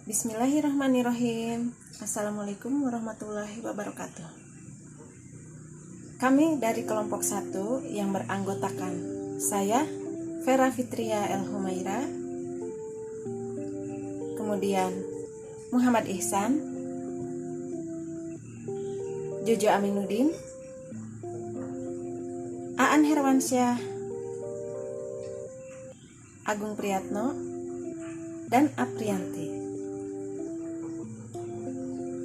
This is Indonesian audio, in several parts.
Bismillahirrahmanirrahim. Assalamualaikum warahmatullahi wabarakatuh. Kami dari kelompok 1 yang beranggotakan saya, Vera Fitria El Humaira, kemudian Muhammad Ihsan, Jojo Aminuddin, Aan Herwansyah, Agung Priyatno, dan Aprianti.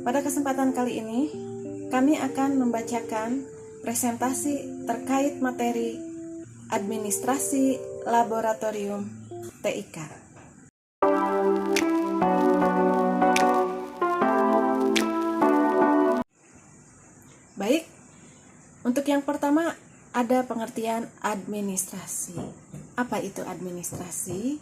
Pada kesempatan kali ini, kami akan membacakan presentasi terkait materi administrasi laboratorium TIK. Baik, untuk yang pertama ada pengertian administrasi. Apa itu administrasi?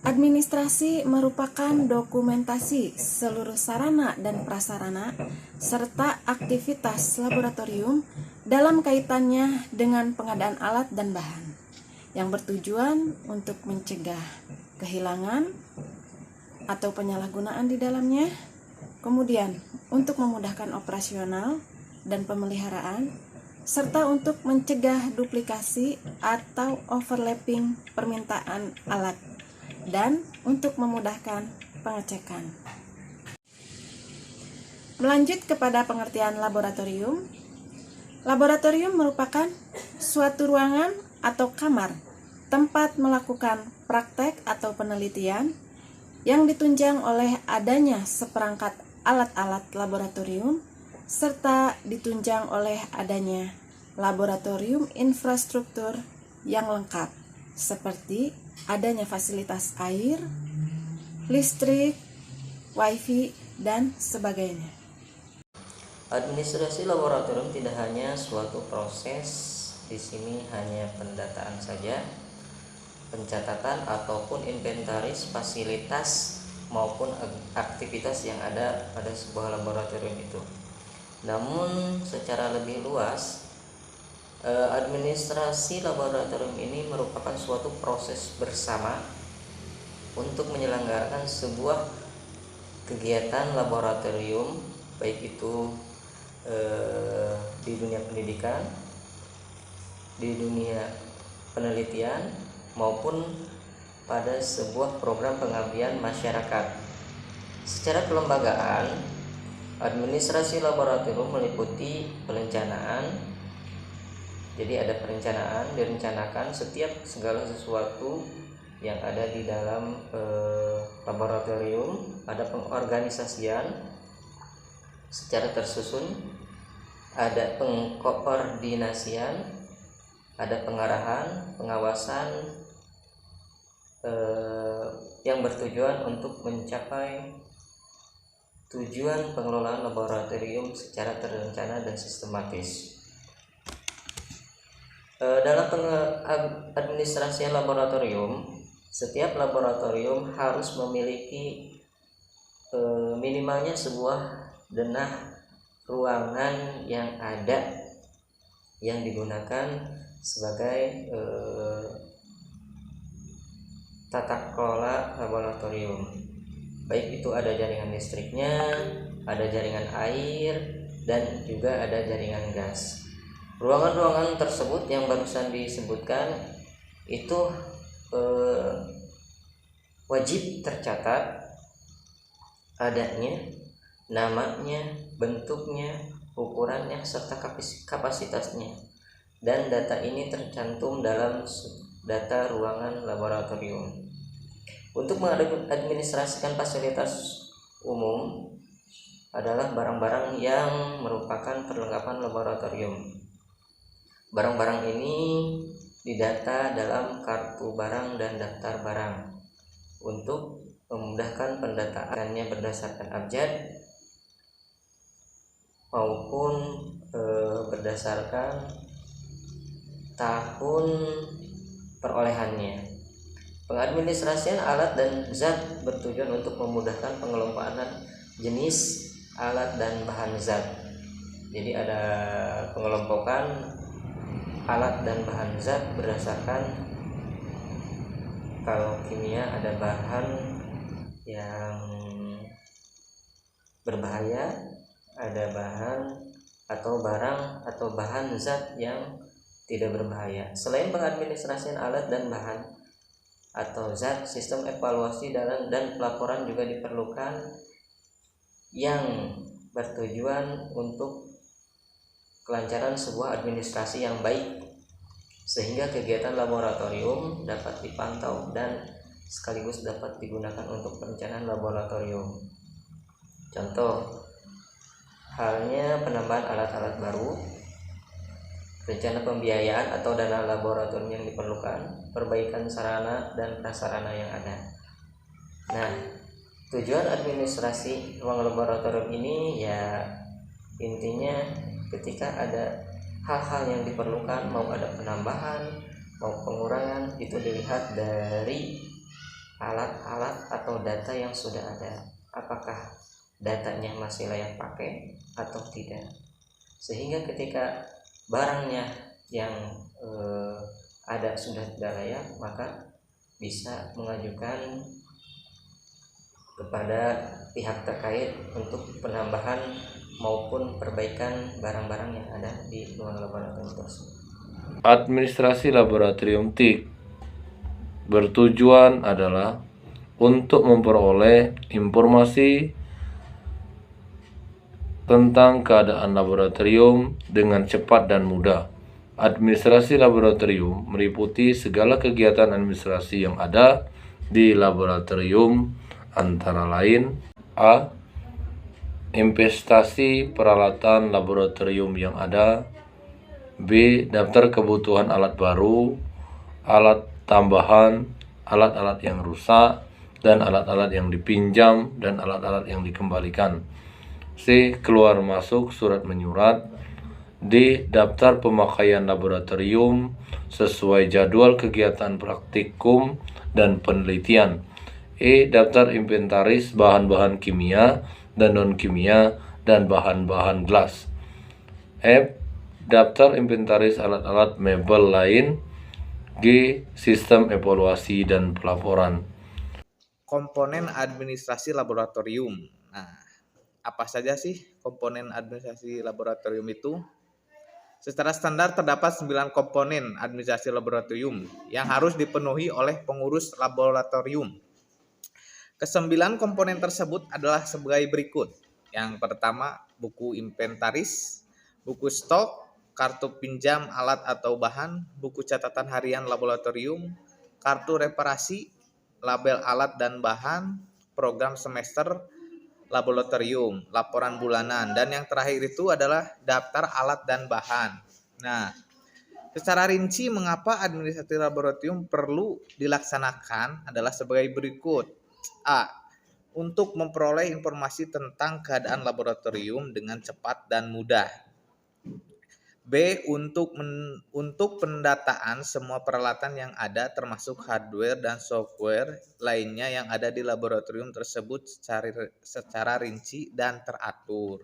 Administrasi merupakan dokumentasi seluruh sarana dan prasarana serta aktivitas laboratorium dalam kaitannya dengan pengadaan alat dan bahan yang bertujuan untuk mencegah kehilangan atau penyalahgunaan di dalamnya, kemudian untuk memudahkan operasional dan pemeliharaan, serta untuk mencegah duplikasi atau overlapping permintaan alat, dan untuk memudahkan pengecekan. Melanjut kepada pengertian laboratorium. Laboratorium merupakan suatu ruangan atau kamar tempat melakukan praktek atau penelitian yang ditunjang oleh adanya seperangkat alat-alat laboratorium serta ditunjang oleh adanya laboratorium infrastruktur yang lengkap seperti adanya fasilitas air, listrik, wifi, dan sebagainya. Administrasi laboratorium tidak hanya suatu proses, di sini hanya pendataan saja, pencatatan ataupun inventaris fasilitas maupun aktivitas yang ada pada sebuah laboratorium itu. Namun secara lebih luas, administrasi laboratorium ini merupakan suatu proses bersama untuk menyelenggarakan sebuah kegiatan laboratorium, baik itu di dunia pendidikan, di dunia penelitian, maupun pada sebuah program pengabdian masyarakat. Secara kelembagaan, administrasi laboratorium meliputi perencanaan. Jadi ada perencanaan, direncanakan setiap segala sesuatu yang ada di dalam laboratorium. Ada pengorganisasian secara tersusun, ada pengkoordinasian, ada pengarahan, pengawasan yang bertujuan untuk mencapai tujuan pengelolaan laboratorium secara terencana dan sistematis. Dalam administrasi laboratorium, setiap laboratorium harus memiliki minimalnya sebuah denah ruangan yang ada yang digunakan sebagai tata kelola laboratorium. Baik itu ada jaringan listriknya, ada jaringan air, dan juga ada jaringan gas. Ruangan-ruangan tersebut yang barusan disebutkan itu wajib tercatat adanya, namanya, bentuknya, ukurannya, serta kapasitasnya, dan data ini tercantum dalam data ruangan laboratorium. Untuk mengadministrasikan fasilitas umum adalah barang-barang yang merupakan perlengkapan laboratorium. Barang-barang ini didata dalam kartu barang dan daftar barang untuk memudahkan pendataannya berdasarkan abjad maupun berdasarkan tahun perolehannya. Pengadministrasian alat dan zat bertujuan untuk memudahkan pengelompokan jenis alat dan bahan zat. Jadi ada pengelompokan alat dan bahan zat berdasarkan, kalau kimia ada bahan yang berbahaya, ada bahan atau barang atau bahan zat yang tidak berbahaya. Selain pengadministrasian alat dan bahan atau zat, sistem evaluasi dan pelaporan juga diperlukan yang bertujuan untuk kelancaran sebuah administrasi yang baik, sehingga kegiatan laboratorium dapat dipantau dan sekaligus dapat digunakan untuk perencanaan laboratorium. Contoh halnya penambahan alat-alat baru, rencana pembiayaan atau dana laboratorium yang diperlukan, perbaikan sarana dan prasarana yang ada. Nah, tujuan administrasi ruang laboratorium ini ya intinya ketika ada hal-hal yang diperlukan, mau ada penambahan mau pengurangan, itu dilihat dari alat-alat atau data yang sudah ada, apakah datanya masih layak pakai atau tidak, sehingga ketika barangnya yang ada sudah tidak layak, maka bisa mengajukan kepada pihak terkait untuk penambahan maupun perbaikan barang-barang yang ada di ruang laboratorium tersebut. Administrasi laboratorium TIC bertujuan adalah untuk memperoleh informasi tentang keadaan laboratorium dengan cepat dan mudah. Administrasi laboratorium meliputi segala kegiatan administrasi yang ada di laboratorium, antara lain: A. Investasi peralatan laboratorium yang ada. B. Daftar kebutuhan alat baru, alat tambahan, alat-alat yang rusak, dan alat-alat yang dipinjam dan alat-alat yang dikembalikan. C. Keluar masuk surat menyurat. D. Daftar pemakaian laboratorium sesuai jadwal kegiatan praktikum dan penelitian. E. Daftar inventaris bahan-bahan kimia dan non-kimia dan bahan-bahan gelas. F. Daftar inventaris alat-alat mebel lain. G. Sistem evaluasi dan pelaporan. Komponen administrasi laboratorium. Nah, apa saja sih komponen administrasi laboratorium itu? Secara standar terdapat 9 komponen administrasi laboratorium yang harus dipenuhi oleh pengurus laboratorium. Kesembilan komponen tersebut adalah sebagai berikut. Yang pertama, buku inventaris, buku stok, kartu pinjam alat atau bahan, buku catatan harian laboratorium, kartu reparasi, label alat dan bahan, program semester laboratorium, laporan bulanan, dan yang terakhir itu adalah daftar alat dan bahan. Nah, secara rinci mengapa administrasi laboratorium perlu dilaksanakan adalah sebagai berikut. A. Untuk memperoleh informasi tentang keadaan laboratorium dengan cepat dan mudah. B. Untuk pendataan semua peralatan yang ada termasuk hardware dan software lainnya yang ada di laboratorium tersebut secara rinci dan teratur.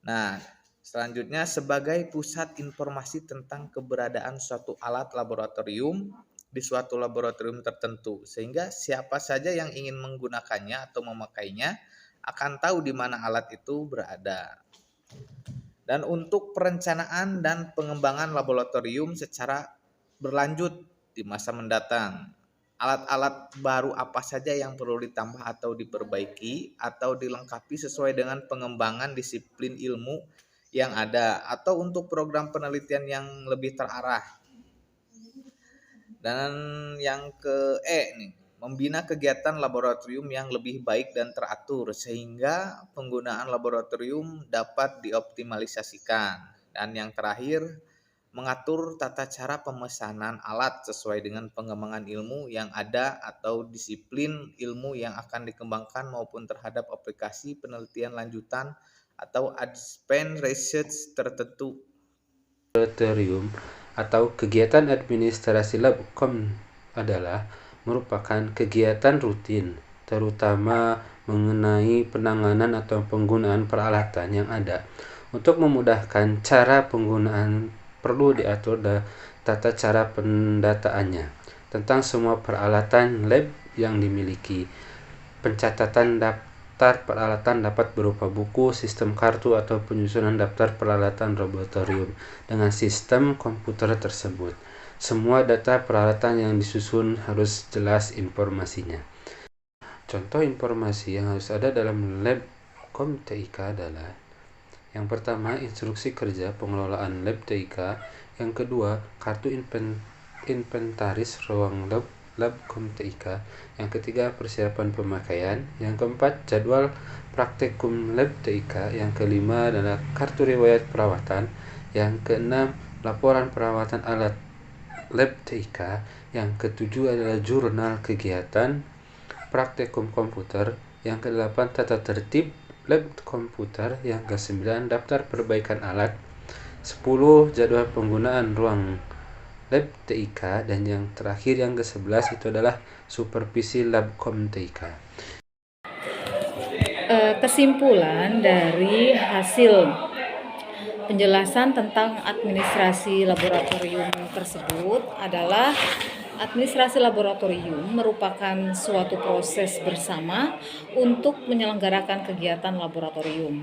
Nah, selanjutnya sebagai pusat informasi tentang keberadaan suatu alat laboratorium di suatu laboratorium tertentu, sehingga siapa saja yang ingin menggunakannya atau memakainya akan tahu di mana alat itu berada. Dan untuk perencanaan dan pengembangan laboratorium secara berlanjut di masa mendatang, alat-alat baru apa saja yang perlu ditambah atau diperbaiki atau dilengkapi sesuai dengan pengembangan disiplin ilmu yang ada, atau untuk program penelitian yang lebih terarah. Dan yang ke E nih, membina kegiatan laboratorium yang lebih baik dan teratur sehingga penggunaan laboratorium dapat dioptimalisasikan. Dan yang terakhir, mengatur tata cara pemesanan alat sesuai dengan pengembangan ilmu yang ada atau disiplin ilmu yang akan dikembangkan maupun terhadap aplikasi penelitian lanjutan atau advanced research tertentu. Laboratorium atau kegiatan administrasi labkom adalah merupakan kegiatan rutin, terutama mengenai penanganan atau penggunaan peralatan yang ada. Untuk memudahkan cara penggunaan, perlu diatur tata cara pendataannya tentang semua peralatan lab yang dimiliki, pencatatan daftar peralatan dapat berupa buku, sistem kartu, atau penyusunan daftar peralatan laboratorium dengan sistem komputer tersebut. Semua data peralatan yang disusun harus jelas informasinya. Contoh informasi yang harus ada dalam lab Kom TIK adalah: yang pertama, instruksi kerja pengelolaan lab TIK; yang kedua, kartu inventaris ruang lab Kom TIK; yang ketiga, persiapan pemakaian; yang keempat, jadwal praktikum lab TIK; yang kelima adalah kartu riwayat perawatan; yang keenam, laporan perawatan alat lab TIK; yang ketujuh adalah jurnal kegiatan praktikum komputer; yang kedelapan, tata tertib lab komputer; yang ke-9, daftar perbaikan alat; 10, jadwal penggunaan ruang lab TIK; dan yang terakhir, yang ke-11, itu adalah supervisi lab Kom TIK. Kesimpulan dari hasil penjelasan tentang administrasi laboratorium tersebut adalah administrasi laboratorium merupakan suatu proses bersama untuk menyelenggarakan kegiatan laboratorium,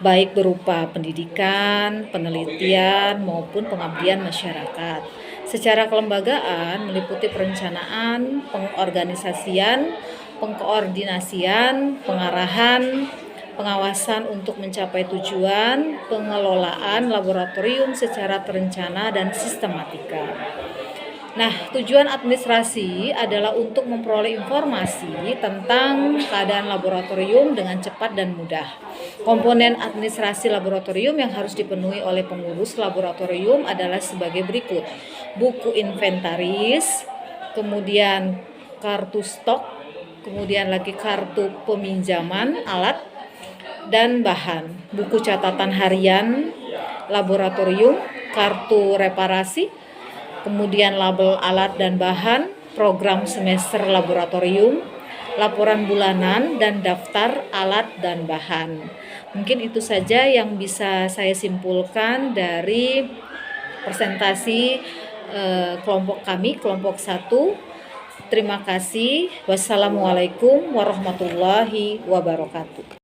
baik berupa pendidikan, penelitian, maupun pengabdian masyarakat. Secara kelembagaan meliputi perencanaan, pengorganisasian, pengkoordinasian, pengarahan, pengawasan untuk mencapai tujuan, pengelolaan laboratorium secara terencana dan sistematika. Nah, tujuan administrasi adalah untuk memperoleh informasi tentang keadaan laboratorium dengan cepat dan mudah. Komponen administrasi laboratorium yang harus dipenuhi oleh pengurus laboratorium adalah sebagai berikut: buku inventaris, kemudian kartu stok, kemudian lagi kartu peminjaman alat dan bahan, buku catatan harian laboratorium, kartu reparasi, kemudian label alat dan bahan, program semester laboratorium, laporan bulanan, dan daftar alat dan bahan. Mungkin itu saja yang bisa saya simpulkan dari presentasi kelompok kami, kelompok 1. Terima kasih. Wassalamualaikum warahmatullahi wabarakatuh.